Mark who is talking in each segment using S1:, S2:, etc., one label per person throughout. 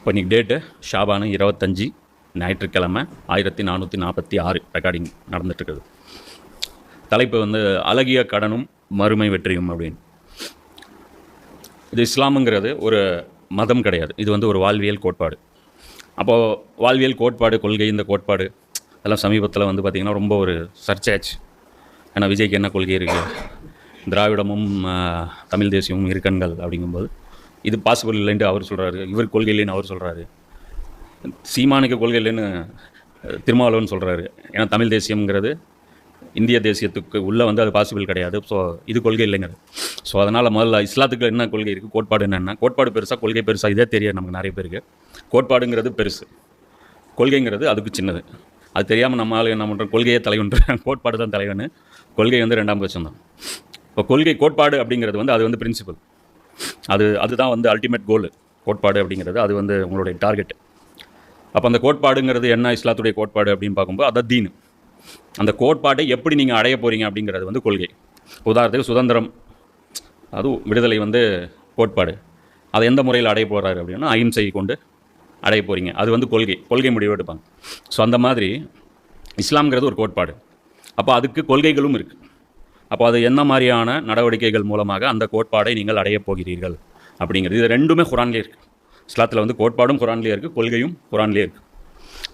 S1: இப்போ இன்றைக்கி டேட்டு ஷாபானு 25 ஞாயிற்றுக்கிழமை 1446 ரெக்கார்டிங் நடந்துட்டுருக்குது. தலைப்பு வந்து அழகிய கடனும் மறுமை வெற்றியும் அப்படின்னு. இது இஸ்லாமுங்கிறது ஒரு மதம் கிடையாது, இது வந்து ஒரு வாழ்வியல் கோட்பாடு. அப்போது வாழ்வியல் கோட்பாடு, கொள்கை, இந்த கோட்பாடு அதெல்லாம் சமீபத்தில் வந்து பார்த்திங்கன்னா ரொம்ப ஒரு சர்ச்சாச்சு. ஏன்னா விஜய்க்கு என்ன கொள்கை இருக்குது, திராவிடமும் தமிழ் தேசியமும் இருக்கண்கள் அப்படிங்கும்போது இது பாசிபிள் இல்லைன்ட்டு அவர் சொல்கிறாரு, இவர் கொள்கை இல்லைன்னு அவர் சொல்கிறாரு, சீமானுக்கு கொள்கை இல்லைன்னு திருமாவளவன் சொல்கிறாரு. ஏன்னா தமிழ் தேசியம்ங்கிறது இந்திய தேசியத்துக்கு உள்ளே வந்து அது பாசிபிள் கிடையாது. ஸோ இது கொள்கை இல்லைங்கிறது. ஸோ அதனால் முதல்ல இஸ்லாத்துக்கு என்ன கொள்கை இருக்குது, கோட்பாடு என்னென்னா, கோட்பாடு பெருசாக கொள்கை பெருசாக இதே தெரியாது நமக்கு நிறைய பேருக்கு. கோட்பாடுங்கிறது பெருசு, கொள்கைங்கிறது அதுக்கு சின்னது. அது தெரியாமல் நம்ம ஆள் என்ன பண்ணுறோம், கொள்கையே தலைவன்ற, கோட்பாடு தான் தலைவன், கொள்கை வந்து ரெண்டாம் பட்சம் தான். இப்போ கொள்கை கோட்பாடு அப்படிங்கிறது வந்து அது வந்து பிரின்சிபல், அதுதான் வந்து அல்டிமேட் கோல். கோட்பாடு அப்படிங்கிறது அது வந்து உங்களுடைய டார்கெட். அப்போ அந்த கோட்பாடுங்கிறது என்ன, இஸ்லாத்துடைய கோட்பாடு அப்படின்னு பார்க்கும்போது அதை தீனு. அந்த கோட்பாட்டை எப்படி நீங்கள் அடைய போகிறீங்க அப்படிங்கிறது வந்து கொள்கை. உதாரணத்துக்கு சுதந்திரம், அதுவும் விடுதலை வந்து கோட்பாடு. அதை எந்த முறையில் அடைய போகிறாரு அப்படின்னா அஹிம்சை கொண்டு அடைய போகிறீங்க, அது வந்து கொள்கை முடிவு எடுப்பாங்க. ஸோ அந்த மாதிரி இஸ்லாம்ங்கிறது ஒரு கோட்பாடு. அப்போ அதுக்கு கொள்கைகளும் இருக்குது. அப்போ அது என்ன மாதிரியான நடவடிக்கைகள் மூலமாக அந்த கோட்பாடை நீங்கள் அடையப் போகிறீர்கள் அப்படிங்கிறது, இது ரெண்டுமே குரான்லேயே இருக்குது. இஸ்லாத்தில் வந்து கோட்பாடும் குரான்லேயே இருக்குது, கொள்கையும் குரான்லேயே இருக்குது.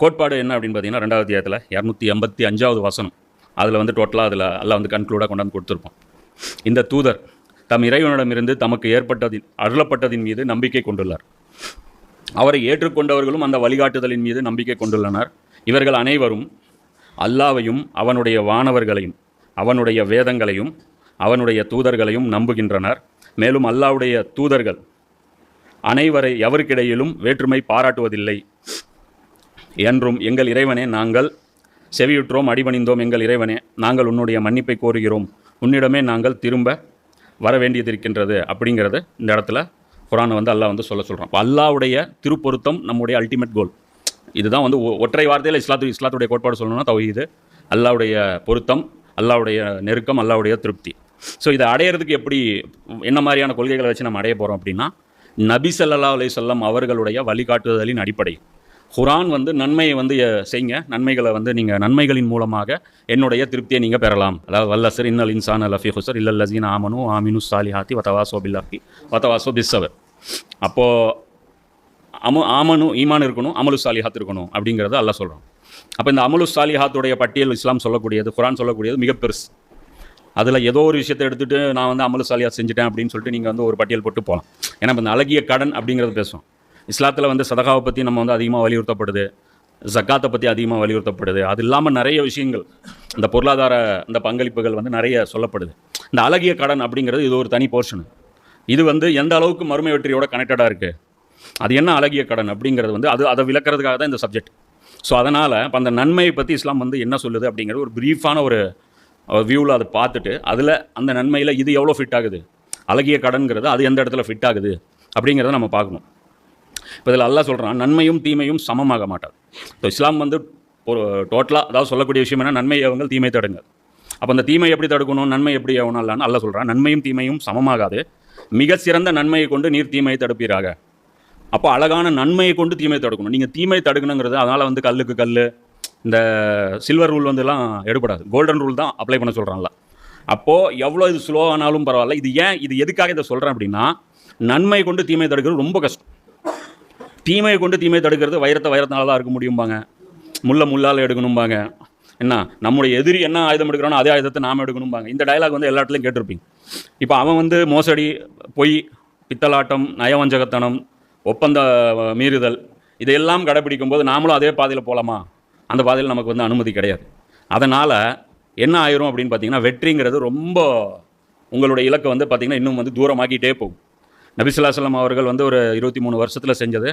S1: கோட்பாடு என்ன அப்படின்னு பார்த்தீங்கன்னா 2வது அத்தியாயத்தில் 285வது வசனம், அதில் வந்து டோட்டலாக அதில் எல்லாம் வந்து கன்க்ளூடாக கொண்டாந்து கொடுத்துருப்போம். இந்த தூதர் தம் இறைவனிடமிருந்து தமக்கு அருளப்பட்டதின் மீது நம்பிக்கை கொண்டுள்ளார். அவரை ஏற்றுக்கொண்டவர்களும் அந்த வழிகாட்டுதலின் மீது நம்பிக்கை கொண்டுள்ளனர். இவர்கள் அனைவரும் அல்லாவையும் அவனுடைய வானவர்களையும் அவனுடைய வேதங்களையும் அவனுடைய தூதர்களையும் நம்புகின்றனர். மேலும் அல்லாவுடைய தூதர்கள் எவருக்கிடையிலும் வேற்றுமை பாராட்டுவதில்லை என்றும், எங்கள் இறைவனே, நாங்கள் செவியுற்றோம், அடிபணிந்தோம். எங்கள் இறைவனே, நாங்கள் உன்னுடைய மன்னிப்பை கோருகிறோம், உன்னிடமே நாங்கள் திரும்ப வர வேண்டியது அப்படிங்கிறது இந்த இடத்துல குரானை வந்து அல்லாஹ் வந்து சொல்கிறான். இப்போ அல்லாவுடைய திருப்பொருத்தம் நம்முடைய அல்டிமேட் கோல். இதுதான் வந்து ஒற்றை வார்த்தையில் இஸ்லாத்துடைய கோட்பாடு சொல்லணும்னா தௌஹீது, அல்லாவுடைய பொருத்தம், அல்லாவுடைய நெருக்கம், அல்லாவுடைய திருப்தி. ஸோ இதை அடையிறதுக்கு எப்படி, என்ன மாதிரியான கொள்கைகளை வச்சு நம்ம அடைய போகிறோம் அப்படின்னா, நபி ஸல்லல்லாஹு அலைஹி வஸல்லம் அவர்களுடைய வழிகாட்டுதலின் அடிப்படை. குரான் வந்து நன்மையை வந்து செய்யுங்க, நன்மைகளை வந்து நீங்கள் நன்மைகளின் மூலமாக என்னுடைய திருப்தியை நீங்கள் பெறலாம். அதாவது வல்லசர் இன்னல் இன்சான லஃபி ஹுசர் இல்லல்லஸீன ஆமனு ஆமினு ஸாலிஹாத்தி வதவாஸோ பில்ஹக்கி வதவாஸோ பிஸ்ஸபர். அப்போது ஆமனு ஈமான் இருக்கணும், அமலு சாலிஹாத் இருக்கணும் அப்படிங்கிறத அல்லாஹ் சொல்கிறோம். அப்போ இந்த அமலு சாலிஹாத்துடைய பட்டியல் இஸ்லாம் சொல்லக்கூடியது, குரான் சொல்லக்கூடியது மிக பெருசு. அதில் ஏதோ ஒரு விஷயத்தை எடுத்துகிட்டு நான் வந்து அமலு சாலிஹாத் செஞ்சுட்டேன் அப்படின்னு சொல்லிட்டு நீங்கள் வந்து ஒரு பட்டியல் போட்டு போகலாம். ஏன்னா இப்போ இந்த அழகிய கடன் அப்படிங்கிறது பேசுவோம். இஸ்லாத்தில் வந்து சதகாவை பற்றி நம்ம வந்து அதிகமாக வலியுறுத்தப்படுது, ஜக்காத்தை பற்றி அதிகமாக வலியுறுத்தப்படுது. அது இல்லாமல் நிறைய விஷயங்கள், இந்த பொருளாதார இந்த பங்களிப்புகள் வந்து நிறைய சொல்லப்படுது. இந்த அழகிய கடன் அப்படிங்கிறது இது ஒரு தனி போர்ஷனு. இது வந்து எந்த அளவுக்கு மறுமை வெற்றியோட கனெக்டடாக இருக்குது, அது என்ன அழகிய கடன் அப்படிங்கிறது வந்து அதை விளக்கிறதுக்காக தான் இந்த சப்ஜெக்ட். ஸோ அதனால் இப்போ அந்த நன்மையை பற்றி இஸ்லாம் வந்து என்ன சொல்லுது அப்படிங்கிறது ஒரு ப்ரீஃபான ஒரு வியூவில் அதை பார்த்துட்டு, அதில் அந்த நன்மையில் இது எவ்வளோ ஃபிட் ஆகுது, அழகிய கடன்கிறது அது எந்த இடத்துல ஃபிட் ஆகுது அப்படிங்கிறத நம்ம பார்க்கணும். இப்போ இதில் அல்லாஹ் சொல்கிறான், நன்மையும் தீமையும் சமமாக மாட்டாது. இப்போ இஸ்லாம் வந்து ஒரு டோட்டலாக அதாவது சொல்லக்கூடிய விஷயம் என்ன, நன்மை ஏவுங்கள், தீமை தடுங்கள். அப்போ அந்த தீமை எப்படி தடுக்கணும், நன்மை எப்படி ஏவணும் இல்லான்னு அல்லாஹ் சொல்கிறான், நன்மையும் தீமையும் சமமாகாது, மிக சிறந்த நன்மையை கொண்டு நீர் தீமையை தடுப்பீராக. அப்போ அழகான நன்மையை கொண்டு தீமையை தடுக்கணும். நீங்கள் தீமை தடுக்கணுங்கிறது அதனால் வந்து கல்லுக்கு கல், இந்த சில்வர் ரூல் வந்துலாம் எடுபடாது, கோல்டன் ரூல் தான் அப்ளை பண்ண சொல்கிறான்ல. அப்போது எவ்வளோ இது ஸ்லோ ஆனாலும் பரவாயில்ல. இது எதுக்காக இதை சொல்கிறேன் அப்படின்னா, நன்மை கொண்டு தீமை தடுக்கிறது ரொம்ப கஷ்டம். தீமையை கொண்டு தீமையை தடுக்கிறது வைரத்தினால தான் இருக்க முடியும்பாங்க, முள்ளால் எடுக்கணும்பாங்க. என்ன, நம்முடைய எதிரி என்ன ஆயுதம் எடுக்கிறானோ அதே ஆயுதத்தை நாம் எடுக்கணும்பாங்க. இந்த டயலாக் வந்து எல்லா இடத்துலையும் கேட்டிருப்பீங்க. இப்போ அவன் வந்து மோசடி, பொய், பித்தலாட்டம், நயவஞ்சகத்தனம், ஒப்பந்த மீறுதல், இதையெல்லாம் கடைப்பிடிக்கும் போது நாமளும் அதே பாதையில் போகலாமா? அந்த பாதையில் நமக்கு வந்து அனுமதி கிடையாது. அதனால் என்ன ஆயிரும் அப்படின்னு பார்த்தீங்கன்னா, வெற்றிங்கிறது ரொம்ப உங்களுடைய இலக்கை வந்து பார்த்திங்கன்னா இன்னும் வந்து தூரமாக்கிட்டே போகும். நபி ஸல்லல்லாஹு அலைஹி வஸல்லம் அவர்கள் வந்து ஒரு 23 வருஷத்தில் செஞ்சது,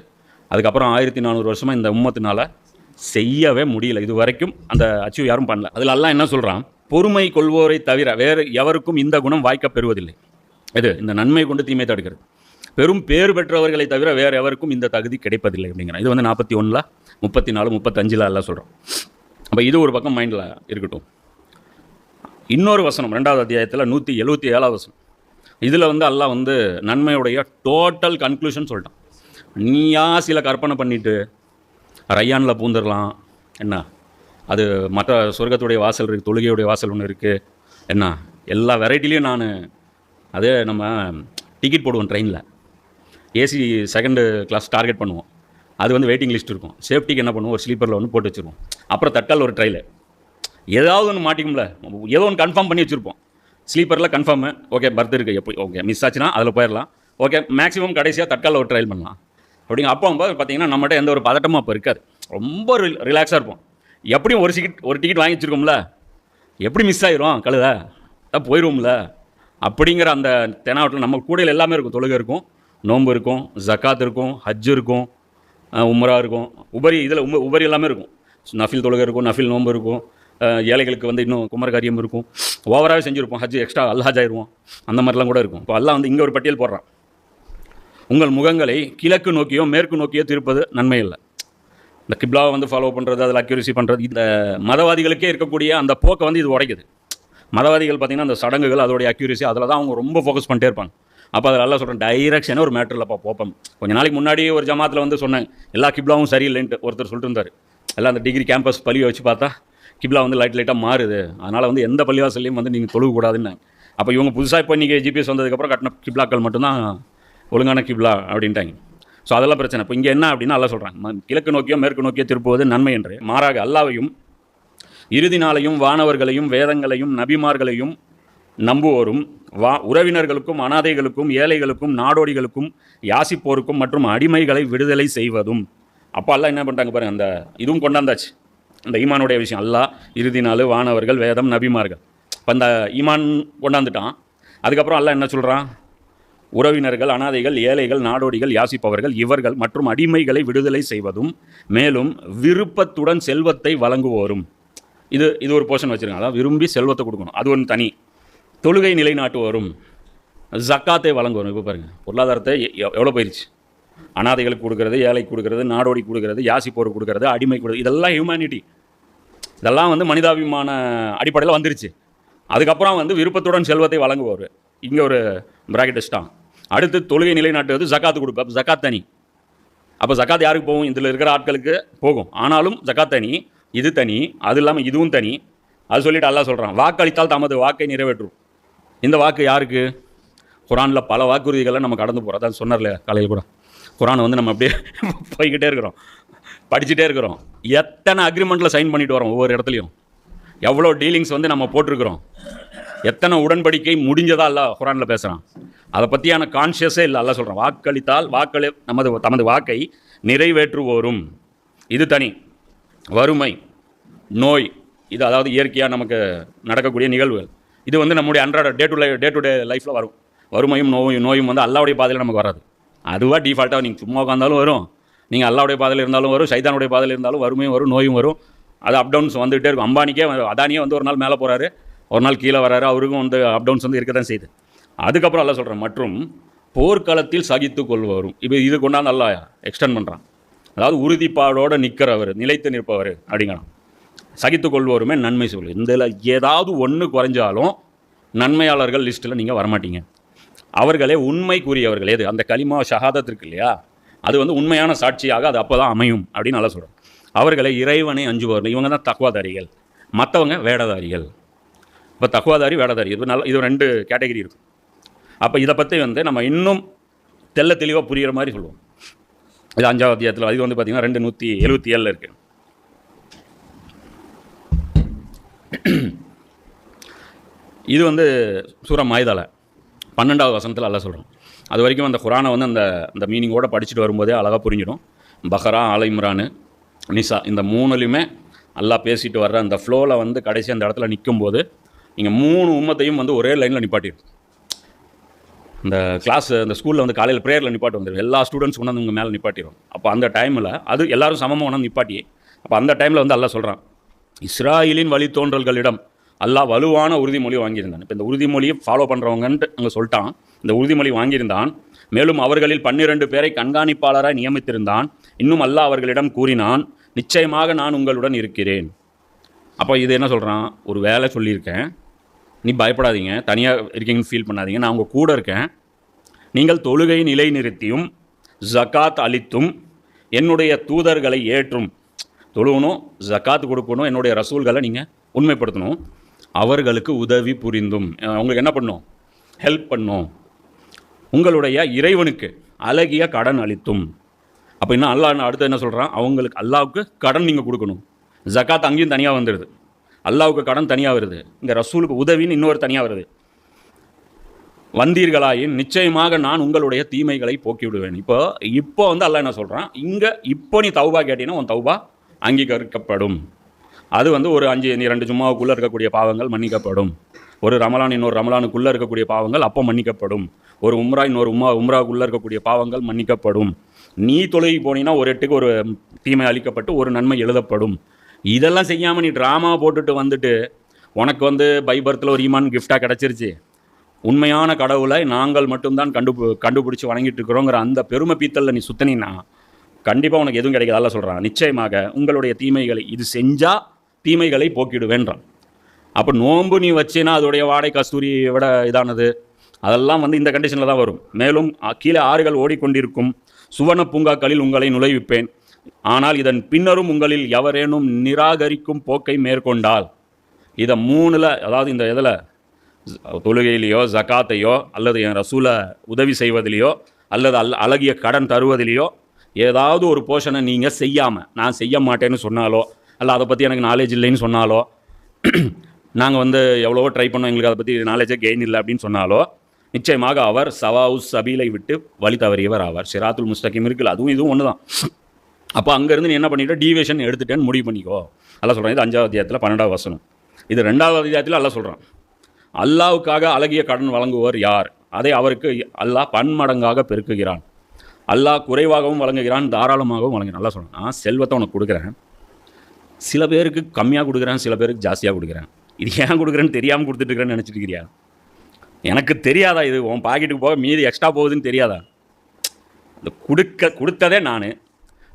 S1: அதுக்கப்புறம் 1400 வருஷமாக இந்த உம்மத்தினால் செய்யவே முடியல. இது வரைக்கும் அந்த அச்சீவ் யாரும் பண்ணல. அதில் அல்லாஹ் என்ன சொல்கிறான், பொறுமை கொள்வோரை தவிர வேறு எவருக்கும் இந்த குணம் வாய்க்கப் பெறுவதில்லை. இந்த நன்மை கொண்டு தீமை தடுக்கிறது. பெரும் பேர் பெற்றவர்களை தவிர வேறு எவருக்கும் இந்த தகுதி கிடைப்பதில்லை அப்படிங்கிறான். இது வந்து 41, 34, 35 எல்லாம் சொல்கிறோம். அப்போ இது ஒரு பக்கம் மைண்டில் இருக்கட்டும். இன்னொரு வசனம் 2வது அத்தியாயத்தில் 177வது வசனம், இதில் வந்து அல்லாஹ் வந்து நன்மையுடைய டோட்டல் கன்க்ளூஷன் சொல்லிட்டான். நீயா சில கற்பனை பண்ணிவிட்டு ரையானில் பூந்துடலாம் என்ன, அது மற்ற சொர்க்கத்துடைய வாசல் இருக்குது, தொழுகையுடைய வாசல் ஒன்று இருக்குது என்ன, எல்லா வெரைட்டிலையும் நான் அதே நம்ம டிக்கெட் போடுவோம் ட்ரெயினில், ஏசி செகண்டு கிளாஸ் டார்கெட் பண்ணுவோம், அது வந்து வெயிட்டிங் லிஸ்ட் இருக்கும். சேஃப்டிக்கு என்ன பண்ணுவோம், ஒரு ஸ்லீப்பரில் ஒன்று போட்டு வச்சுருவோம். அப்புறம் தட்கால் ஒரு ட்ரெயிலு ஏதாவது ஒன்று மாட்டிக்கும்ல, ஏதோ ஒன்று கன்ஃபார்ம் பண்ணி வச்சுருப்போம். ஸ்லீப்பரில் கன்ஃபார்மு, ஓகே பர்த் இருக்குது, எப்போ ஓகே மிஸ் ஆச்சுன்னா அதில் போயிடலாம், ஓகே மேக்ஸிமம் கடைசியாக தட்காலில் ஒரு ட்ரையல் பண்ணலாம் அப்படிங்க. அப்போ பார்த்தீங்கன்னா நம்மகிட்ட எந்த ஒரு பதட்டமும் அப்போ இருக்காது, ரொம்ப ரிலாக்ஸாக இருப்போம். எப்படியும் ஒரு டிக்கெட் வாங்கி வச்சுருக்கோம்ல, எப்படி மிஸ் ஆகிரும் கழுத போயிடுவோம்ல அப்படிங்கிற அந்த தெனாவட்டில் நம்ம கூடையில் எல்லாமே இருக்கும். தொழுகை இருக்கும், நோன்பு இருக்கும், ஜக்காத் இருக்கும், ஹஜ் இருக்கும், உம்ரா இருக்கும், இதில் உபரி எல்லாமே இருக்கும். நஃபில் தொழுகை இருக்கும், நஃபில் நோன்பு இருக்கும், ஏழைகளுக்கு வந்து இன்னும் குமரகாரியம் இருக்கும், ஓவராகவே செஞ்சுருப்போம், ஹஜ் எக்ஸ்ட்ரா அல்ஹாஜ் ஆயிடுவோம், அந்த மாதிரிலாம் கூட இருக்கும். இப்போ அல்லாஹ் வந்து இங்கே ஒரு பட்டியல் போடுறான், உங்கள் முகங்களை கிழக்கு நோக்கியோ மேற்கு நோக்கியோ திருப்பது நன்மை இல்லை. இந்த கிப்லாவை வந்து ஃபாலோ பண்ணுறது, அதில் அக்யூரசி பண்ணுறது, இந்த மதவாதிகளுக்கே இருக்கக்கூடிய அந்த போக்கை வந்து இது உடைக்குது. மதவாதிகள் பார்த்திங்கன்னா அந்த சடங்குகள், அதோடைய அக்யூரசி, அதில் தான் அவங்க ரொம்ப ஃபோக்கஸ் பண்ணிட்டே இருப்பாங்க. அப்போ அதில் நல்லா சொல்கிறேன், டைரக்ஷனே ஒரு மேட்டரில்ப்பா போப்போம். கொஞ்சம் நாளைக்கு முன்னாடி ஒரு ஜமாத்தில் வந்து சொன்னாங்க எல்லா கிப்லாவும் சரியில்லைன்ட்டு ஒருத்தர் சொல்லிட்டு இருந்தார். எல்லாம் அந்த டிகிரி கேம்பஸ் பள்ளியை வச்சு பார்த்தா கிப்லா வந்து லைட்டாக மாறுது, அதனால் வந்து எந்த பள்ளிவாசல்லையும் வந்து நீங்கள் தொழுகக்கூடாதுன்னு. அப்போ இவங்க புதுசாக இப்போ இன்றைக்கி ஜிபிஎஸ் வந்ததுக்கப்புறம் கட்டின கிப்லாக்கள் மட்டும்தான் ஒழுங்கான கிப்லா அப்படின்ட்டாங்க. ஸோ அதெல்லாம் பிரச்சனை. இப்போ இங்கே என்ன அப்படின்னா அல்லாஹ் சொல்கிறாங்க, கிழக்கு நோக்கியோ மேற்கு நோக்கியோ திருப்புவது நன்மை என்று, மாறாக அல்லாஹ்வையும் இறுதி நாளையும் வானவர்களையும் வேதங்களையும் நபிமார்களையும் நம்புவோரும் உறவினர்களுக்கும் அனாதைகளுக்கும் ஏழைகளுக்கும் நாடோடிகளுக்கும் யாசிப்போருக்கும் மற்றும் அடிமைகளை விடுதலை செய்வதும். அப்போ அல்லாஹ் என்ன பண்ணிட்டாங்க பாருங்கள், அந்த இதுவும் கொண்டாந்தாச்சு, இந்த ஈமானுடைய விஷயம். அல்லாஹ் இறுதி நாள், வானவர்கள், வேதம், நபிமார்கள். இப்போ அந்த ஈமான் கொண்டாந்துட்டான். அதுக்கப்புறம் அல்லாஹ் என்ன சொல்கிறான், உறவினர்கள், அனாதைகள், ஏழைகள், நாடோடிகள், யாசிப்பவர்கள் இவர்கள் மற்றும் அடிமைகளை விடுதலை செய்வதும், மேலும் விருப்பத்துடன் செல்வத்தை வழங்குவோரும். இது ஒரு போர்ஷன் வச்சுருக்காங்க, அதாவது விரும்பி செல்வத்தை கொடுக்கணும், அது ஒன்று தனி. தொழுகை நிலைநாட்டுவோரும், ஜக்காத்தை வழங்குவோரும். இப்போ பாருங்கள் பொருளாதாரத்தை எவ்வளோ போயிடுச்சு, அனாதைகளுக்கு கொடுக்கறது, ஏழைக்கு கொடுக்கறது, நாடோடி கொடுக்கறது, யாசிப்போருக்கு கொடுக்கறது, அடிமை கொடுக்குறது, இதெல்லாம் ஹியூமனிட்டி, இதெல்லாம் வந்து மனிதாபிமான அடிப்படையில் வந்துருச்சு. அதுக்கப்புறம் வந்து விருப்பத்துடன் செல்வத்தை வழங்குவார், இங்கே ஒரு பிராக்கெட் வச்சுட்டான். அடுத்து தொழுகை நிலைநாட்டுவது ஜக்காத்து கொடுப்பேன். அப்போ ஜக்காத் தனி. அப்போ ஜக்காத் யாருக்கு போகும், இதில் இருக்கிற ஆட்களுக்கு போகும். ஆனாலும் ஜக்காத் தனி, இது தனி, அது இல்லாமல் இதுவும் தனி. அது சொல்லிட்டு அல்லாஹ் சொல்கிறான், வாக்களித்தால் தமது வாக்கை நிறைவேற்றும். இந்த வாக்கு யாருக்கு, குரானில் பல வாக்குறுதிகளை நம்ம கடந்து போகிறோம். அதான் சொன்னார்ல காலையில் கூட, குரானை வந்து நம்ம அப்படியே போய்கிட்டே இருக்கிறோம், படிச்சுட்டே இருக்கிறோம். எத்தனை அக்ரிமெண்ட்டில் சைன் பண்ணிட்டு வரோம், ஒவ்வொரு இடத்துலையும் எவ்வளோ டீலிங்ஸ் வந்து நம்ம போட்டிருக்கிறோம், எத்தனை உடன்படிக்கை முடிஞ்சதா அல்ல குரானில் பேசுகிறான். அதை பற்றியான கான்ஷியஸே இல்லை. அல்ல சொல்கிறான், வாக்களித்தால் தமது வாக்கை நிறைவேற்றுவோரும். இது தனி. வறுமை, நோய், இது அதாவது இயற்கையாக நமக்கு நடக்கக்கூடிய நிகழ்வுகள். இது வந்து நம்முடைய அன்றாட டே டு டே லைஃப்பில் வரும். வறுமையும் நோயும் வந்து அல்லாவுடைய பாதையில் நமக்கு வராது. அதுவாக டிஃபால்ட்டாக நீங்கள் சும்மா உட்காந்தாலும் வரும், நீங்கள் அல்லாவுடைய பாதையில் இருந்தாலும் வரும், சைதானுடைய பாதையில் இருந்தாலும் வறுமையும் வரும், நோயும் வரும். அது அப்டவுன்ஸ் வந்துகிட்டே இருக்கும். அம்பானிக்கே, அதானியே வந்து ஒரு நாள் மேலே போகிறாரு, ஒரு நாள் கீழே வராரு, அவருக்கும் வந்து அப்டவுன்ஸ் வந்து இருக்க தான் செய்யுது. அதுக்கப்புறம் அல்ல சொல்கிறேன், மற்றும் போர்க்களத்தில் சகித்து கொள்வரும். இப்போ இது கொண்டாந்து அல்ல எக்ஸ்டெண்ட் பண்ணுறான். அதாவது உறுதிப்பாடோடு நிற்கிறவர், நிலைத்து நிற்பவர் அப்படிங்கிறான். சகித்து கொள்வோருமே நன்மை சொல்லு. இதில் ஏதாவது ஒன்று குறைஞ்சாலும் நன்மையாளர்கள் லிஸ்ட்டில் நீங்கள் வரமாட்டீங்க. அவர்களே உண்மைக்குரியவர்கள். எது அந்த கலிமா ஷஹாதத் இருக்கு இல்லையா, அது வந்து உண்மையான சாட்சியாக அது அப்போ தான் அமையும் அப்படின்னு நல்லா சொல்கிறோம். அவர்களை இறைவனை அஞ்சுபவர்கள், இவங்க தான் தக்வாதாரிகள், மற்றவங்க வேடதாரிகள். இப்போ தக்வாதாரி, வேடதாரி, இது ரெண்டு கேட்டகரி இருக்கும். அப்போ இதை பற்றி வந்து நம்ம இன்னும் தெள்ள தெளிவாக புரிகிற மாதிரி சொல்லுவோம். இது 5ஆவது அத்தியாயத்தில், அது வந்து பார்த்திங்கன்னா 277 இருக்குது. இது வந்து சூரா மாயிதால 12வது வசனத்தில் அல்லாஹ் சொல்கிறோம். அது வரைக்கும் அந்த குரானை வந்து அந்த மீனிங்கோடு படிச்சுட்டு வரும்போதே அழகாக புரிஞ்சிடும். பஹரா, ஆல இம்ரான், நிசா, இந்த 3லையுமே அல்லாஹ் பேசிட்டு வர்ற அந்த ஃப்ளோவில் வந்து கடைசி அந்த இடத்துல நிற்கும்போது நீங்கள் 3 உம்மத்தையும் வந்து ஒரே லைனில் நிப்பாட்டிடும். இந்த அந்த ஸ்கூலில் வந்து காலையில் ப்ரேயரில் நிப்பாட்டி வந்துடும், எல்லா ஸ்டூடெண்ட்ஸ் கொண்டாந்து உங்கள் மேலே நிப்பாட்டிடும். அப்போ அந்த டைமில் அது எல்லோரும் சமமாக ஒன்று நிப்பாட்டி, அப்போ அந்த டைமில் வந்து அல்லாஹ் சொல்கிறான், இஸ்ராயலின் வழித்தோன்றல்களிடம் அல்லாஹ் வலுவான உறுதிமொழி வாங்கியிருந்தான். இப்போ இந்த உறுதிமொழியை ஃபாலோ பண்ணுறவங்கன்ட்டு அங்கே சொல்லிட்டான். இந்த உறுதிமொழி வாங்கியிருந்தான். மேலும் அவர்களில் 12 பேரை கண்காணிப்பாளராக நியமித்திருந்தான். இன்னும் அல்லாஹ் அவர்களிடம் கூறினான், நிச்சயமாக நான் உங்களுடன் இருக்கிறேன். அப்போ இது என்ன சொல்கிறான், ஒரு வேலை சொல்லியிருக்கேன், நீ பயப்படாதீங்க, தனியாக இருக்கீங்கன்னு ஃபீல் பண்ணாதீங்க, நான் உங்கள் கூட இருக்கேன். நீங்கள் தொழுகை நிலை நிறுத்தியும் ஜகாத் அளித்தும் என்னுடைய தூதர்களை ஏற்றும். தொழுவணும், ஜகாத் கொடுக்கணும், என்னுடைய ரசூல்களை நீங்கள் உண்மைப்படுத்தணும், அவர்களுக்கு உதவி புரிந்தும் அவங்களுக்கு என்ன பண்ணணும், ஹெல்ப் பண்ணும், உங்களுடைய இறைவனுக்கு அழகிய கடன் அளித்தும். அப்போ இன்னும் அல்லாஹ் அடுத்து என்ன சொல்கிறான், அவங்களுக்கு அல்லாவுக்கு கடன் நீங்கள் கொடுக்கணும். ஜகாத் அங்கேயும் தனியாக வந்துடுது, அல்லாவுக்கு கடன் தனியாக வருது, இங்கே ரசூலுக்கு உதவின்னு இன்னொரு தனியாக வருது. வந்தீர்களாயின் நிச்சயமாக நான் உங்களுடைய தீமைகளை போக்கி விடுவேன். இப்போ வந்து அல்லாஹ் என்ன சொல்கிறான், இங்கே இப்போ நீ தௌபா கேட்டீங்கன்னா உன் தௌபா அங்கீகரிக்கப்படும். அது வந்து ஒரு 2 ஜும்மாவுக்குள்ளே இருக்கக்கூடிய பாவங்கள் மன்னிக்கப்படும். ஒரு ரமலான் இன்னொரு ரமலானுக்குள்ளே இருக்கக்கூடிய பாவங்கள் அப்போ மன்னிக்கப்படும். ஒரு உம்ரா இன்னொரு உம்ராவுக்குள்ளே இருக்கக்கூடிய பாவங்கள் மன்னிக்கப்படும். நீ தொழுகி போனீங்கன்னா ஒரு 8க்கு ஒரு தீமை அளிக்கப்பட்டு ஒரு நன்மை எழுதப்படும். இதெல்லாம் செய்யாமல் நீ ட்ராமா போட்டுட்டு வந்துட்டு உனக்கு வந்து பைபர்த்தில் ஒரு ஈமான் கிஃப்டாக கிடச்சிருச்சு, உண்மையான கடவுளை நாங்கள் மட்டும்தான் கண்டுபிடிச்சி வணங்கிட்டு இருக்கிறோங்கிற அந்த பெருமை பீத்தலில் நீ சுத்தனின்னா கண்டிப்பாக உனக்கு எதுவும் கிடைக்காது. அதெல்லாம் சொல்கிறான், நிச்சயமாக உங்களுடைய தீமைகளை இது செஞ்சால் தீமைகளை போக்கிடுவேன்றான். அப்போ நோன்பு நீ வச்சினா அதோடைய வாடை கஸ்தூரியை விட இதானது, அதெல்லாம் வந்து இந்த கண்டிஷனில் தான் வரும். மேலும் கீழே ஆறுகள் ஓடிக்கொண்டிருக்கும் சுவன பூங்காக்களில் உங்களை நுழைவிப்பேன், ஆனால் இதன் பின்னரும் உங்களில் எவரேனும் நிராகரிக்கும் போக்கை மேற்கொண்டால். இதை 3ல், அதாவது இந்த இதில் தொழுகையிலையோ ஜகாத்தையோ அல்லது என் ரசூலை உதவி செய்வதிலையோ அல்லது அழகிய கடன் தருவதிலையோ ஏதாவது ஒரு போர்ஷனை நீங்கள் செய்யாமல் நான் செய்ய மாட்டேன்னு சொன்னாலோ, அல்ல அதை பற்றி எனக்கு நாலேஜ் இல்லைன்னு சொன்னாலோ, நாங்கள் வந்து எவ்வளவோ ட்ரை பண்ணோம் எங்களுக்கு அதை பற்றி நாலேஜே கெயின் இல்லை அப்படின்னு சொன்னாலோ, நிச்சயமாக அவர் சவாவுஸ் சபீலை விட்டு வழி தவறியவர் ஆவார். சிராத்துல் முஸ்தகிம் இருக்குல்ல, அதுவும் இதுவும் ஒன்று தான். அப்போ அங்கேருந்து நீ என்ன பண்ணிட்டோ, டீவியேஷன் எடுத்துட்டேன்னு முடிவு பண்ணிக்கோ. அல்ல சொல்கிறேன். இது 5வது அத்தியாயத்தில் 12வது வசனம். இது 2வது அத்தியாயத்தில் அல்ல சொல்கிறான், அல்லாவுக்காக அழகிய கடன் வழங்குவர் யார், அதை அவருக்கு அல்லாஹ் பன்மடங்காக பெருக்குகிறான். அல்லாஹ் குறைவாகவும் வழங்குகிறான், தாராளமாகவும் வழங்குகிறான். நல்லா சொல்கிறேன், நான் செல்வத்தை உனக்கு கொடுக்குறேன், சில பேருக்கு கம்மியாக கொடுக்குறேன், சில பேருக்கு ஜாஸ்தியாக கொடுக்குறேன். இது ஏன் கொடுக்குறேன்னு தெரியாமல் கொடுத்துட்ருக்கிறேன்னு நினச்சிட்டு இருக்கிறியா? எனக்கு தெரியாதா இது உன் பாக்கெட்டுக்கு போக மீதி எக்ஸ்ட்ரா போகுதுன்னு தெரியாதா? இந்த கொடுத்ததே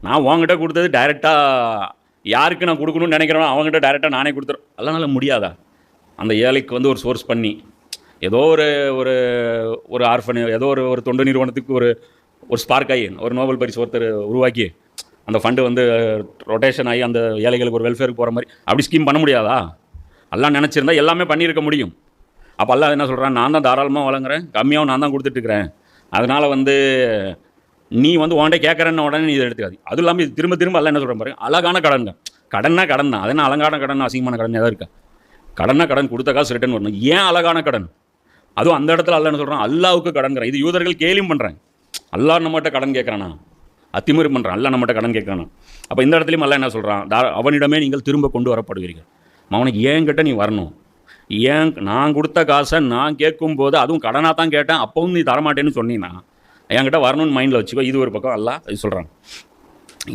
S1: நான் உங்ககிட்ட கொடுத்தது டைரெக்டாக யாருக்கு நான் கொடுக்கணும்னு நினைக்கிறேனோ அவங்ககிட்ட டைரெக்டாக நானே கொடுத்துறேன். அதனால் முடியாதா? அந்த ஏழைக்கு வந்து ஒரு சோர்ஸ் பண்ணி ஏதோ ஒரு ஒரு ஆர்ஃபனு ஏதோ ஒரு தொண்டு நிறுவனத்துக்கு ஒரு ஸ்பார்க் ஆகி ஒரு நோபல் பரிசு ஒருத்தர் உருவாக்கி அந்த ஃபண்டு வந்து ரொட்டேஷன் ஆகி அந்த ஏழைகளுக்கு ஒரு வெல்ஃபேருக்கு போகிற மாதிரி அப்படி ஸ்கீம் பண்ண முடியாதா? எல்லாம் நினச்சிருந்தா எல்லாமே பண்ணியிருக்க முடியும். அப்போ எல்லாம் என்ன சொல்கிறான், நான் தான் தாராளமாக வழங்குறேன், கம்மியாகவும் நான் தான் கொடுத்துட்ருக்கிறேன், அதனால் வந்து நீ வந்து உன்கிட்ட கேட்குறேன்னு உடனே நீ இதை எடுத்துக்காது. அதுவும் இல்லாமல் இது திரும்ப எல்லாம் என்ன சொல்கிறேன் பாருங்க, அழகான கடன் தான். கடன்னா கடன் தான், அதனால் அழகான கடன் அசிங்கமான கடன் எதாவது இருக்கா? கடன்னா கடன், கொடுத்த காசு ரிட்டர்ன் வரணும். ஏன் அழகான கடன்? அதுவும் அந்த இடத்துல அல்ல என்ன சொல்கிறான், அல்லாவுக்கு கடன்கிறேன். இது யூதர்கள் கேலியும் பண்ணுறேன், அல்லாஹ் நம்மகிட்ட கடன் கேட்குறானா, அத்திமுறை பண்ணுறான், அல்லாஹ் நம்மகிட்ட கடன் கேட்குறானா. அப்போ இந்த இடத்துலையும் அல்ல என்ன சொல்கிறான், அவனிடமே நீங்கள் திரும்ப கொண்டு வரப்படுவீர்கள். அவனுக்கு ஏன்கிட்ட நீ வரணும், ஏன் நான் கொடுத்த காசை நான் கேட்கும்போது அதுவும் கடனாக தான் கேட்டேன், அப்பவும் நீ தரமாட்டேன்னு சொன்னீங்கன்னா என்கிட்ட வரணும்னு மைண்டில் வச்சுக்கோ. இது ஒரு பக்கம் அல்லாஹ் இது சொல்கிறான்.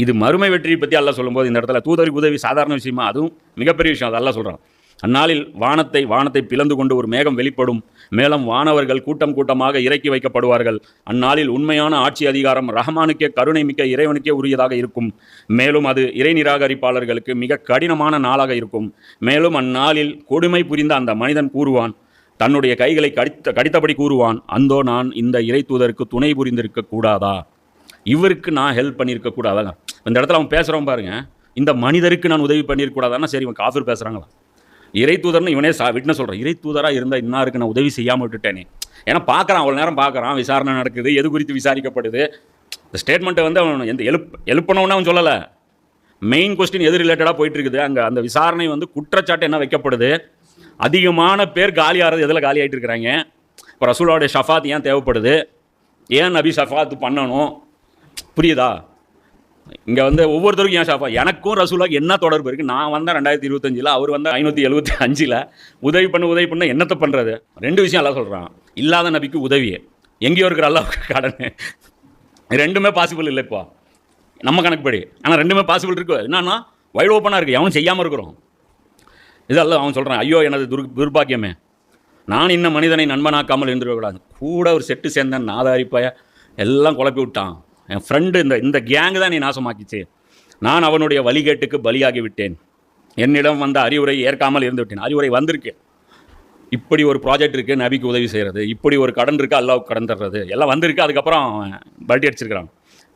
S1: இது மறுமை வெற்றியை பற்றி அல்லாஹ் சொல்லும்போது இந்த இடத்துல தூதருக்கு உதவி சாதாரண விஷயமா, அதுவும் மிகப்பெரிய விஷயம். அது அல்லாஹ் சொல்கிறான், அந்நாளில் வானத்தை பிளந்து கொண்டு ஒரு மேகம் வெளிப்படும், மேலும் வானவர்கள் கூட்டம் கூட்டமாக இறக்கி வைக்கப்படுவார்கள். அந்நாளில் உண்மையான ஆட்சி அதிகாரம் ரஹ்மானுக்கே, கருணை மிக்க இறைவனுக்கே உரியதாக இருக்கும். மேலும் அது இறை நிராகரிப்பாளர்களுக்கு மிக கடினமான நாளாக இருக்கும். மேலும் அந்நாளில் கொடுமை புரிந்த அந்த மனிதன் கூறுவான், தன்னுடைய கைகளை கடித்தபடி கூறுவான், அந்தோ நான் இந்த இறை தூதருக்கு துணை புரிந்திருக்க கூடாதா, இவருக்கு நான் ஹெல்ப் பண்ணியிருக்க கூடாதா. இந்த இடத்துல அவன் பேசுகிறவன் பாருங்க, இந்த மனிதருக்கு நான் உதவி பண்ணியிருக்க கூடாதான்னா சரி, இவன் காஃபிர் பேசுகிறாங்களா? இறை தூதர்னு இவனே விட்னஸ் சொல்கிறான், இறை தூதராக இருந்தால் இன்னாருக்கு நான் உதவி செய்யாமல் விட்டுட்டேனே. ஏன்னா பார்க்குறான், அவ்வளோ நேரம் பார்க்குறான், விசாரணை நடக்குது, எது குறித்து விசாரிக்கப்படுது. இந்த ஸ்டேட்மெண்ட்டை வந்து அவன் எந்த எழுப்பணும்னு அவன் சொல்லலை, மெயின் கொஸ்டின் எது ரிலேட்டடாக போயிட்டுருக்குது. அங்கே அந்த விசாரணை வந்து குற்றச்சாட்டு என்ன வைக்கப்படுது, அதிகமான பேர் காலியாகிறது எதில் காலி ஆகிட்டு இருக்கிறாங்க. இப்போ ரசூலோடைய ஷஃபாத் ஏன் தேவைப்படுது, ஏன் நபி ஷஃபாத் பண்ணணும், புரியுதா? இங்கே வந்து ஒவ்வொருத்தருக்கும் ஏன் ஷாஃபா, எனக்கும் ரசூலாக்கு என்ன தொடர்பு இருக்குது? நான் வந்தேன் 2025, அவர் வந்து 575. உதவி பண்ண என்னத்தை பண்ணுறது? 2 விஷயம் எல்லாம் சொல்கிறான். இல்லாத நபிக்கு உதவியே, எங்கேயோ இருக்கிற அல்லாஹ்வுக்கு கடன், ரெண்டுமே பாசிபிள் இல்லை இப்போ நம்ம கணக்குப்படி. ஆனால் 2மே பாசிபிள் இருக்கு. என்னன்னா வைட் ஓப்பனாக இருக்குது, எவனும் செய்யாமல் இருக்கிறோம். இதெல்லாம் அவன் சொல்கிறான், ஐயோ எனது துர்பாக்கியமே, நான் இன்னும் மனிதனை நண்பனாக்காமல் இருந்துடக்கூடாது. கூட ஒரு செட்டு சேர்ந்தேன், நாதாரிப்பாய எல்லாம் குழப்பி விட்டான். என் ஃப்ரெண்டு இந்த கேங்கு தான் நீ நாசமாக்கிச்சு. நான் அவனுடைய வழிகேட்டுக்கு பலியாகி விட்டேன், என்னிடம் வந்த அறிவுரை ஏற்காமல் இருந்து விட்டேன். அறிவுரை வந்திருக்கு, இப்படி ஒரு ப்ராஜெக்ட் இருக்குது, நபிக்கு உதவி செய்கிறது, இப்படி ஒரு கடன் இருக்குது, அல்லாவுக்கு கடன் தர்றது, எல்லாம் வந்திருக்கு. அதுக்கப்புறம் பல்ட்டி அடிச்சிருக்கிறான்.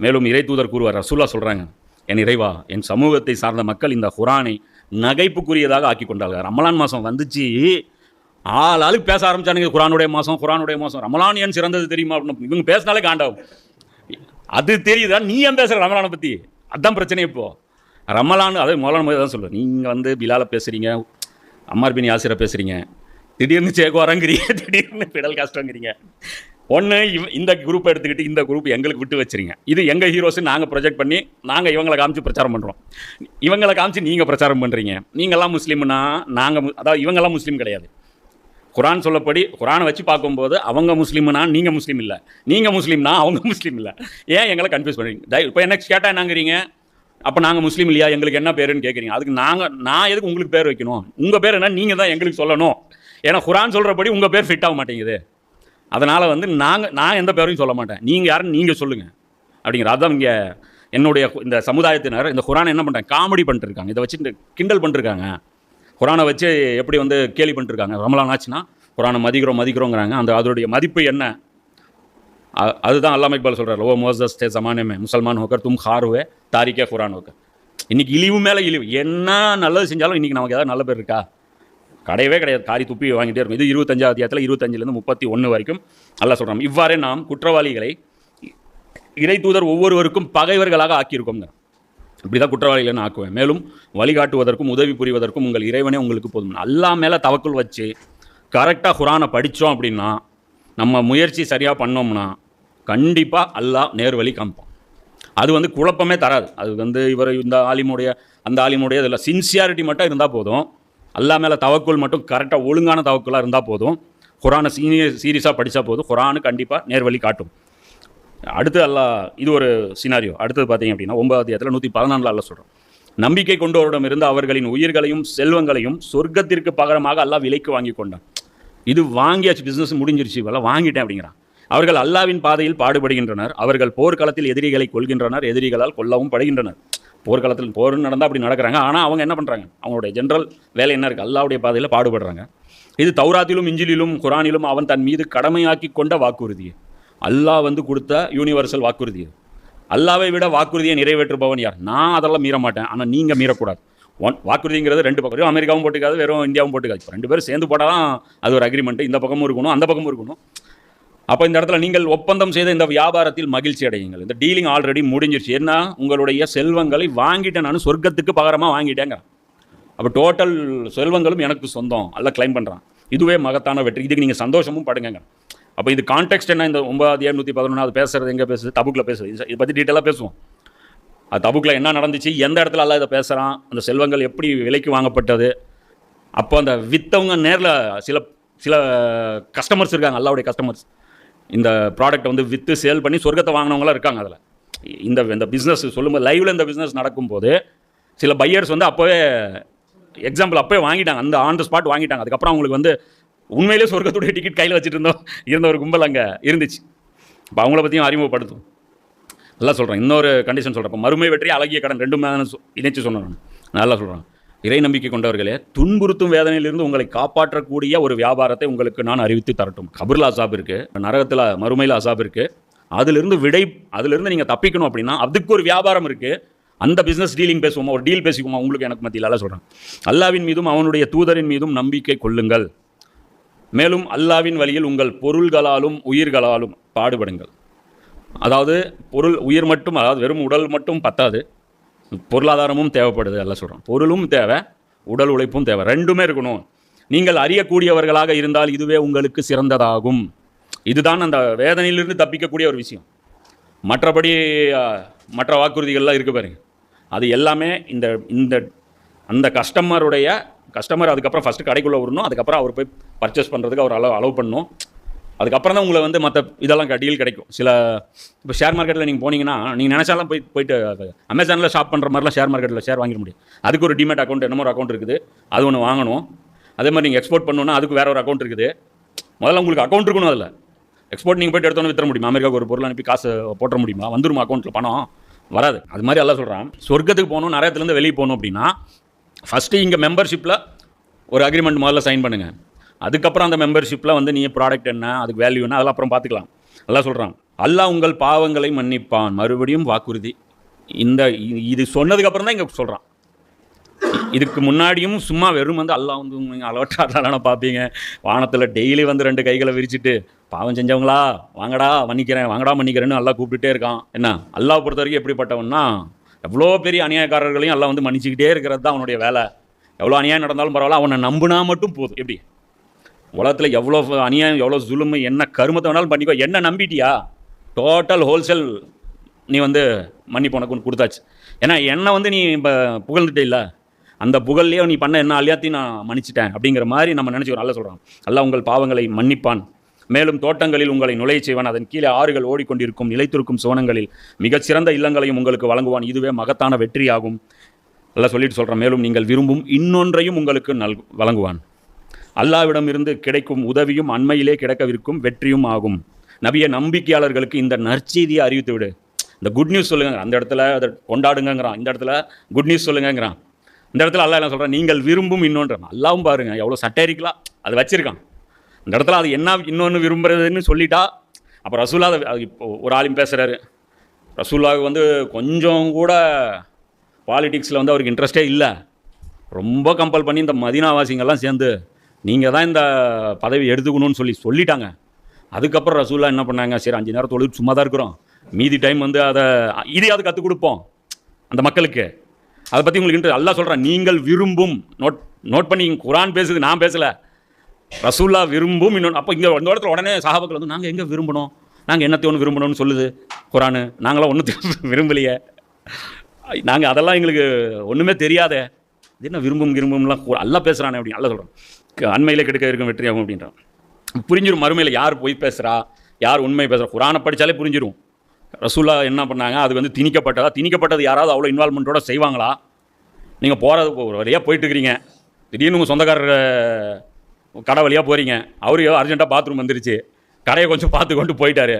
S1: மேலும் இறை தூதர் கூறுவார், ரசூலா சொல்கிறாங்க, என் இறைவா, என் சமூகத்தை சார்ந்த மக்கள் இந்த குரானை நகைப்புக்குரியதாக ஆக்கி கொண்டார்கள். ரமலான் மாதம் வந்துச்சு, ஆளுக்கு பேச ஆரம்பிச்சானுங்க, குரானுடைய மாதம் ரமலான் ஏன் சிறந்தது தெரியுமா அப்படின்னு. இவங்க பேசினாலே காண்டாகும். அது தெரியுதா, நீ ஏன் பேசுகிற ரமலானை பற்றி? அதுதான் பிரச்சனை. இப்போது ரமலான் அதே மௌலானா தான் சொல்லுவேன், நீங்கள் வந்து பிலாலை பேசுகிறீங்க, அம்மார் பின் யாசிரை பேசுகிறீங்க, திடீர்னு சேகுவாரங்கிறீங்க, திடீர்னு பிடல் காஸ்ட்ங்கிறீங்க. ஒன்று இந்த குரூப்பை எடுத்துக்கிட்டு இந்த குரூப் எங்களுக்கு விட்டு வச்சுருங்க. இது எங்கள் ஹீரோஸு, நாங்கள் ப்ரொஜெக்ட் பண்ணி நாங்கள் இவங்களை காமிச்சு பிரச்சாரம் பண்ணுறோம். இவங்களை காமிச்சு நீங்கள் பிரச்சாரம் பண்ணுறீங்க. நீங்கள்லாம் முஸ்லீம்னா நாங்கள், அதாவது இவங்கெல்லாம் முஸ்லீம் கிடையாது. குரான் சொல்லப்படி குரானை வச்சு பார்க்கும்போது அவங்க முஸ்லீம்னா நீங்கள் முஸ்லீம் இல்லை, நீங்கள் முஸ்லீம்னா அவங்க முஸ்லீம் இல்லை. ஏன் எங்களை கன்ஃபியூஸ் பண்ணுறீங்க? இப்போ என்ன கேட்டால் என்னங்கிறீங்க, அப்போ நாங்கள் முஸ்லீம் இல்லையா, எங்களுக்கு என்ன பேருன்னு கேட்குறீங்க. அதுக்கு நான் எதுக்கு உங்களுக்கு பேர் வைக்கணும்? உங்கள் பேர் என்ன நீங்கள் தான் எங்களுக்கு சொல்லணும். ஏன்னா குரான் சொல்கிறபடி உங்கள் பேர் ஃபிட் ஆக மாட்டேங்குது. அதனால் வந்து நான் எந்த பேரையும் சொல்ல மாட்டேன், நீங்கள் யாருன்னு நீங்கள் சொல்லுங்கள் அப்படிங்கிற. அதுதான் இங்கே என்னுடைய இந்த சமுதாயத்தினர் இந்த குரானை என்ன பண்ணுறாங்க, காமெடி பண்ணிட்டுருக்காங்க. இதை வச்சு கிண்டல் பண்ணிருக்காங்க. குரானை வச்சு எப்படி வந்து கேலி பண்ணிருக்காங்க. ரமலான் ஆச்சுன்னா குரானை மதிக்கிறோங்கிறாங்க. அதோடைய மதிப்பு என்ன? அதுதான் அல்லாமா இக்பால் சொல்கிறார், ஓ மோசஸ் தே ஜமானே முசல்மான் ஹோக்கர் தும் ஹாருவே தாரிக்கே குரான் ஹோக்கர். இன்றைக்கி இழிவு மேலே இழிவு. என்ன நல்லது செஞ்சாலும் இன்றைக்கி நமக்கு ஏதாவது நல்ல பேர் இருக்கா? கிடையவே கிடையாது. காரி துப்பி வாங்கிட்டே இருக்கும். இது 25வது அத்தியாயத்தில் 25லேருந்து 31 வரைக்கும் அல்லாஹ் சொல்கிறாங்க, இவ்வாறே நாம் குற்றவாளிகளை இறை தூதர் ஒவ்வொருவருக்கும் பகைவர்களாக ஆக்கியிருக்கோங்க. இப்படி தான் குற்றவாளிகளை நான் ஆக்குவேன். மேலும் வழிகாட்டுவதற்கும் உதவி புரிவதற்கும் உங்கள் இறைவனே உங்களுக்கு போதும். அல்லாஹ் மேலே தவக்குள் வச்சு கரெக்டாக குரானை படித்தோம் அப்படின்னா, நம்ம முயற்சி சரியாக பண்ணோம்னா கண்டிப்பாக அல்லாஹ் நேர் வழி காமிப்போம். அது வந்து குழப்பமே தராது. அது வந்து இவர் இந்த ஆலிமுடைய அந்த ஆலிமுடைய இதில் சின்சியாரிட்டி மட்டும் இருந்தால் போதும். அல்லாஹ் மேலே தவக்குள் மட்டும் கரெக்டாக ஒழுங்கான தவக்குலாக இருந்தால் போதும். குரானை சீரியஸாக படித்தா போதும். குரானு கண்டிப்பாக நேர் வழி காட்டும். அடுத்து அல்லாஹ் இது ஒரு சினாரியோ. அடுத்தது பார்த்தீங்க அப்படின்னா 9வது அத்தியாயத்தில் 114 அல்லாஹ் சொல்கிறோம், நம்பிக்கை கொண்டவரிடமிருந்து அவர்களின் உயிர்களையும் செல்வங்களையும் சொர்க்கத்திற்கு பகரமாக அல்லாஹ் விலைக்கு வாங்கி கொண்டான். இது வாங்கியாச்சு, பிஸ்னஸ் முடிஞ்சிருச்சு, இவெல்லாம் வாங்கிட்டேன் அப்படிங்கிறான். அவர்கள் அல்லாவின் பாதையில் பாடுபடுகின்றனர். அவர்கள் போர்க்களத்தில் எதிரிகளை கொள்கின்றனர், எதிரிகளால் கொல்லவும் படுகின்றனர். போர்க்களத்தில் போர் நடந்தால் அப்படி நடக்கிறாங்க. ஆனால் அவங்க என்ன பண்ணுறாங்க, அவங்களுடைய ஜென்ரல் வேலை என்ன இருக்குது, அல்லாவுடைய பாதையில் பாடுபடுறாங்க. இது தௌராத்திலும் இஞ்சிலிலும் குரானிலும் அவன் தன் மீது கடமையாக்கி கொண்ட வாக்குறுதி. அல்லாஹ் வந்து கொடுத்த யூனிவர்சல் வாக்குறுதி. அல்லாவை விட வாக்குறுதியை நிறைவேற்றுபவன் யார்? நான் அதெல்லாம் மீற மாட்டேன், ஆனால் நீங்கள் மீறக்கூடாது. வாக்குறுதிங்கிறது 2 பக்கம், அமெரிக்காவும் போட்டுக்காது, வெறும் இந்தியாவும் போட்டுக்காது. இப்போ 2 பேரும் சேர்ந்து போட்டால் தான் அது ஒரு அக்ரிமெண்ட்டு. இந்த பக்கமும் இருக்கணும், அந்த பக்கமும் இருக்கணும். அப்போ இந்த இடத்துல நீங்கள் ஒப்பந்தம் செய்த இந்த வியாபாரத்தில் மகிழ்ச்சி அடையுங்கள். இந்த டீலிங் ஆல்ரெடி முடிஞ்சிருச்சு. என்ன, உங்களுடைய செல்வங்களை வாங்கிட்டேன், நான் சொர்க்கத்துக்கு பகரமாக வாங்கிட்டேங்க. அப்போ டோட்டல் செல்வங்களும் எனக்கு சொந்தம் அல்ல கிளைம் பண்ணுறான். இதுவே மகத்தான வெற்றி. இதுக்கு நீங்கள் சந்தோஷமும் படுங்க. அப்போ இது கான்டெக்ட் என்ன, இந்த 9/111 அது பேசுகிறது எங்கே பேசுது, தபுக்கில் பேசுது. இதை பற்றி டீட்டெயிலாக பேசுவோம். அது தபுக்கில் என்ன நடந்துச்சு, எந்த இடத்துல எல்லாம் இதை பேசுகிறான், அந்த செல்வங்கள் எப்படி விலைக்கு வாங்கப்பட்டது. அப்போ அந்த விற்றவங்க நேரில் சில கஸ்டமர்ஸ் இருக்காங்க, அல்லாவுடைய கஸ்டமர்ஸ். இந்த ப்ராடக்ட்டை வந்து விற்று சேல் பண்ணி சொர்க்கத்தை வாங்கினவங்களாம் இருக்காங்க. அதில் இந்த பிஸ்னஸ் சொல்லும்போது லைவில் இந்த பிஸ்னஸ் நடக்கும்போது சில பையர்ஸ் வந்து அப்போவே எக்ஸாம்பிள் அப்போவே வாங்கிட்டாங்க, அந்த ஆன் த ஸ்பாட் வாங்கிட்டாங்க. அதுக்கப்புறம் அவங்களுக்கு வந்து உண்மையிலே சொர்க்கத்துடைய டிக்கெட் கையில் வச்சுட்டு இருந்த ஒரு கும்பல் அங்கே இருந்துச்சு. இப்போ அவங்கள பற்றியும் அறிமுகப்படுத்தும். நல்லா சொல்கிறேன். இன்னொரு கண்டிஷன் சொல்கிறேன். இப்போ மறுமை வெற்றி அழகிய கடன் 2மே இணைச்சு சொன்னேன். நான் நல்லா சொல்கிறேன், இறை நம்பிக்கை கொண்டவர்களே, துன்புறுத்தும் வேதனையிலிருந்து உங்களை காப்பாற்றக்கூடிய ஒரு வியாபாரத்தை உங்களுக்கு நான் அறிவித்து தரட்டும். கபர்ல அசாப் இருக்குது, நரகத்தில் மறுமையில் அசாப் இருக்குது. அதிலிருந்து நீங்கள் தப்பிக்கணும் அப்படின்னா அதுக்கு ஒரு வியாபாரம் இருக்குது. அந்த பிஸ்னஸ் டீலிங் பேசுவோமா, ஒரு டீல் பேசிக்குவோமா உங்களுக்கு எனக்கு மத்தியில் எல்லாம் சொல்கிறேன். அல்லாவின் மீதும் அவனுடைய தூதரின் மீதும் நம்பிக்கை கொள்ளுங்கள். மேலும் அல்லாவின் வழியில் உங்கள் பொருள்களாலும் உயிர்களாலும் பாடுபடுங்கள். அதாவது உயிர் மட்டும், அதாவது வெறும் உடல் மட்டும் பத்தாது, பொருளாதாரமும் தேவைப்படுது. எல்லாம் சொல்கிறோம், பொருளும் தேவை, உடல் உழைப்பும் தேவை, 2மே இருக்கணும். நீங்கள் அறியக்கூடியவர்களாக இருந்தால் இதுவே உங்களுக்கு சிறந்ததாகும். இதுதான் அந்த வேதனையிலிருந்து தப்பிக்கக்கூடிய ஒரு விஷயம். மற்றபடி மற்ற வாக்குறுதிகள்லாம் இருக்குது பாருங்க, அது எல்லாமே அந்த கஸ்டமர் அதுக்கப்புறம் ஃபஸ்ட்டு கடைக்குள்ளே வரணும், அதுக்கப்புறம் அவர் போய் பர்ச்சேஸ் பண்ணுறதுக்கு அவர் அலோவ் பண்ணணும். அதுக்கப்புறம் தான் உங்களை வந்து மற்ற இதெல்லாம் டீல் கிடைக்கும். இப்போ ஷேர் மார்க்கெட்டில் நீங்கள் போனீங்கன்னா நீங்கள் நினச்சாலும் போயிட்டு அமேசானில் ஷாப் பண்ணுற மாதிரிலாம் ஷேர் மார்க்கெட்டில் ஷேர் வாங்கிட முடியும். அதுக்கு ஒரு டிமேட் அக்கௌண்ட் என்னமோ ஒரு அக்கௌண்ட் இருக்குது, அது ஒன்று வாங்கணும். அதே மாதிரி நீங்கள் எக்ஸ்போர்ட் பண்ணணுன்னா அதுக்கு வேறு ஒரு அக்கௌண்ட் இருக்குது. முதல்ல உங்களுக்கு அக்கௌண்ட் இருக்கணும். அதில் எக்ஸ்போர்ட் நீங்கள் போய்ட்டு எடுத்தோன்னு விற்ற முடியுமா? அமெரிக்காவுக்கு ஒரு பொருள் அனுப்பி காசு போட்ட முடியுமா? வந்துருமா அக்கௌண்ட்டில் பணம்? வராது. அது மாதிரி எல்லாம் சொல்கிறான், சொர்க்கத்துக்கு போகணும், நரகத்துலேருந்து வெளியே போகணும் அப்படின்னா ஃபஸ்ட்டு இங்கே மெம்பர்ஷிப்பில் ஒரு அக்ரிமெண்ட் முதல்ல சைன் பண்ணுங்கள். அதுக்கப்புறம் அந்த மெம்பர்ஷிப்பில் வந்து நீங்கள் ப்ராடக்ட் என்ன, அதுக்கு வேல்யூ என்ன, அதெல்லாம் அப்புறம் பார்த்துக்கலாம். எல்லாம் சொல்கிறான். அல்லாஹ் உங்கள் பாவங்களை மன்னிப்பான். மறுபடியும் வாக்குறுதி. இது சொன்னதுக்கப்புறம் தான் இங்கே சொல்கிறான். இதுக்கு முன்னாடியும் சும்மா வெறும் வந்து அல்லாஹ் வந்து நீங்கள் அலவட்டாட்டான பார்ப்பீங்க. வானத்தில் டெய்லி வந்து 2 கைகளை விரிச்சிட்டு பாவம் செஞ்சவங்களா வாங்கடா மன்னிக்கிறேன், வாங்கடா மன்னிக்கிறேன்னு அல்லாஹ் கூப்பிட்டுட்டே இருக்கான். என்ன அல்லாஹ் பொறுத்த வரைக்கும் எப்படிப்பட்டவன்னா, எவ்வளோ பெரிய அநியாயக்காரர்களையும் அல்லாஹ் வந்து மன்னிச்சிக்கிட்டே இருக்கிறது தான் அவனுடைய வேலை. எவ்வளோ அநியாயம் நடந்தாலும் பரவாயில்ல, அவனை நம்பினா மட்டும் போதும். எப்படி உலகத்தில் எவ்வளோ அநியாயம், எவ்வளோ ஜுலுமை, என்ன கருமத்தை வேணாலும் பண்ணிக்கோ, என்ன நம்பிட்டியா டோட்டல் ஹோல்சேல் நீ வந்து மன்னிப்பு உனக்கு கொடுத்தாச்சு. ஏன்னா என்னை வந்து நீ இப்போ புகழ்ந்துட்டே இல்லை, அந்த புகழ்லேயே நீ பண்ண என்ன எல்லாத்தையும் நான் மன்னிச்சிட்டேன் அப்படிங்கிற மாதிரி நம்ம நினச்சிக்கிறோம். நல்லா சொல்கிறான், அல்லாஹ் உங்கள் பாவங்களை மன்னிப்பான், மேலும் தோட்டங்களில் உங்களை நுழைய செய்வான், அதன் கீழே ஆறுகள் ஓடிக்கொண்டிருக்கும் நிலைத்திருக்கும் சோனங்களில் மிகச்சிறந்த இல்லங்களையும் உங்களுக்கு வழங்குவான், இதுவே மகத்தான வெற்றியாகும். நல்லா சொல்லிட்டு சொல்கிறான். மேலும் நீங்கள் விரும்பும் இன்னொன்றையும் உங்களுக்கு வழங்குவான். அல்லாஹ்விடம் இருந்து கிடைக்கும் உதவியும் அண்மையிலே கிடைக்கவிருக்கும் வெற்றியும் ஆகும். நபிய நம்பிக்கையாளர்களுக்கு இந்த நற்செய்தியை அறிவித்து விடு. இந்த குட் நியூஸ் சொல்லுங்க, அந்த இடத்துல அதை கொண்டாடுங்கிறான், இந்த இடத்துல குட் நியூஸ் சொல்லுங்கிறான். இந்த இடத்துல அல்லாஹ் என்ன சொல்கிறான், நீங்கள் விரும்பும் இன்னொன்று. அல்லாவும் பாருங்கள் எவ்வளோ சட்டரிக்கலாம் அது வச்சுருக்கான். இந்த இடத்துல அது என்ன இன்னொன்று விரும்புறதுன்னு சொல்லிட்டா, அப்போ ரசூலா இப்போ ஒரு ஆளும் பேசுகிறாரு, ரசூலாவுக்கு வந்து கொஞ்சம் கூட பாலிடிக்ஸில் வந்து அவருக்கு இன்ட்ரெஸ்டே இல்லை. ரொம்ப கம்பல் பண்ணி இந்த மதீனாவாசிங்கெல்லாம் சேர்ந்து நீங்கள் தான் இந்த பதவி எடுத்துக்கணும்னு சொல்லிட்டாங்க. அதுக்கப்புறம் ரசூலா என்ன பண்ணாங்க, சரி 5 நேரம் தொழுது சும்மா தான் இருக்கிறோம், மீதி டைம் வந்து இதையாவது கற்றுக் கொடுப்போம் அந்த மக்களுக்கு. அதை பற்றி உங்களுக்கு அல்லாஹ் சொல்கிறேன், நீங்கள் விரும்பும் நோட் பண்ணி, குரான் பேசுது, நான் பேசலை, ரசூல்லா விரும்பும் இன்னொன்று. அப்போ இங்கே இந்த இடத்துல உடனே சஹாபாக்கள் வந்து நாங்கள் எங்கே விரும்பணும், நாங்கள் என்னத்தை ஒன்று விரும்பணும்னு சொல்லுது குரானு, நாங்களாம் ஒன்றுத்தையும் விரும்பலையே, நாங்கள் அதெல்லாம் எங்களுக்கு ஒன்றுமே தெரியாதே, இது என்ன விரும்பும்லாம் அல்லாஹ் பேசுகிறானே அப்படின்னு அல்லாஹ் சொல்கிறோம். அண்மையில் கெடுக்க இருக்கும் வெற்றியாகும் அப்படின்றான். புரிஞ்சிடும் மறுமையில் யார் போய் பேசுகிறா யார் உண்மை பேசுகிறா. குரானை படித்தாலே புரிஞ்சிடும். ரசூலா என்ன பண்ணாங்க, அது வந்து திணிக்கப்பட்டது யாராவது அவ்வளோ இன்வால்மெண்ட்டோட செய்வாங்களா? நீங்கள் போகிறது ஒரு வழியாக போயிட்டுருக்கிறீங்க, திடீர்னு உங்கள் சொந்தக்காரர் கடை வழியாக போகிறீங்க, அவரு அர்ஜென்ட்டாக பாத்ரூம் வந்துருச்சு, கடையை கொஞ்சம் பார்த்து கொண்டு போயிட்டாரு,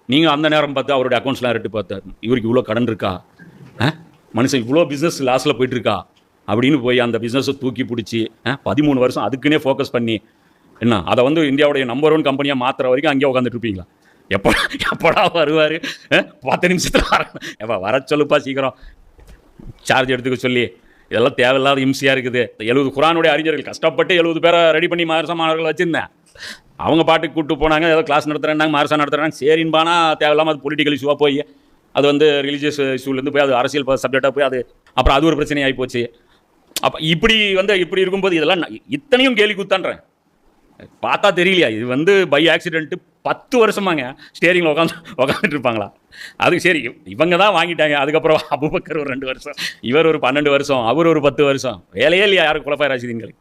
S1: நீங்கள் அந்த நேரம் பார்த்து அவருடைய அக்கௌண்ட்ஸ்லாம் ரெட்டு பார்த்தார், இவருக்கு இவ்வளோ கடன் இருக்கா, மனுஷன் இவ்வளோ பிஸ்னஸ் லாஸில் போயிட்டுருக்கா அப்படின்னு போய் அந்த பிஸ்னஸை தூக்கி பிடிச்சி 13 வருஷம் அதுக்குன்னே ஃபோக்கஸ் பண்ணி என்ன அதை வந்து இந்தியாவுடைய நம்பர் 1 கம்பெனியாக மாற்றுற வரைக்கும் அங்கேயே உட்காந்துட்டு இருப்பீங்களா? எப்படா வருவார், 10 நிமிஷத்தில் வர சொல்லுப்பா சீக்கிரம் சார்ஜ் எடுத்துக்க சொல்லி, இதெல்லாம் தேவையில்லாத இம்சையாக இருக்குது. 70 குரானுடைய அறிஞர்கள் கஷ்டப்பட்டு 70 பேரை ரெடி பண்ணி மாரசா மாணவர்கள் வச்சுருந்தேன். அவங்க பாட்டுக்கு கூப்பிட்டு போனாங்க, ஏதோ கிளாஸ் நடத்துகிறாங்க, மாரசா நடத்துகிறாங்க, சரின்பானா தேவையில்லாமல் அது பொலிட்டிக்கல் இஷ்யூவாக போய் அது வந்து ரிலீஜியஸ் இஷ்யூலேருந்து போய் அது அரசியல் சப்ஜெக்டாக போய் அது அப்புறம் அது ஒரு பிரச்சனை ஆகி போச்சு. அப்போ இப்படி இருக்கும்போது இதெல்லாம் இத்தனையும் கேலி கூத்தான்றேன். பார்த்தா தெரியலையா, இது வந்து பை ஆக்சிடென்ட்டு 10 வருஷமாங்க ஸ்டேரிங்கில் உட்காந்துட்டு இருப்பாங்களா? அதுக்கு சரி இவங்க தான் வாங்கிட்டாங்க. அதுக்கப்புறம் அபூபக்கர் ஒரு 2 வருஷம், இவர் ஒரு 12 வருஷம், அவர் ஒரு 10 வருஷம், வேலையே இல்லையா யாருக்கு குலஃபாய் ராஷிதீன்களுக்கு?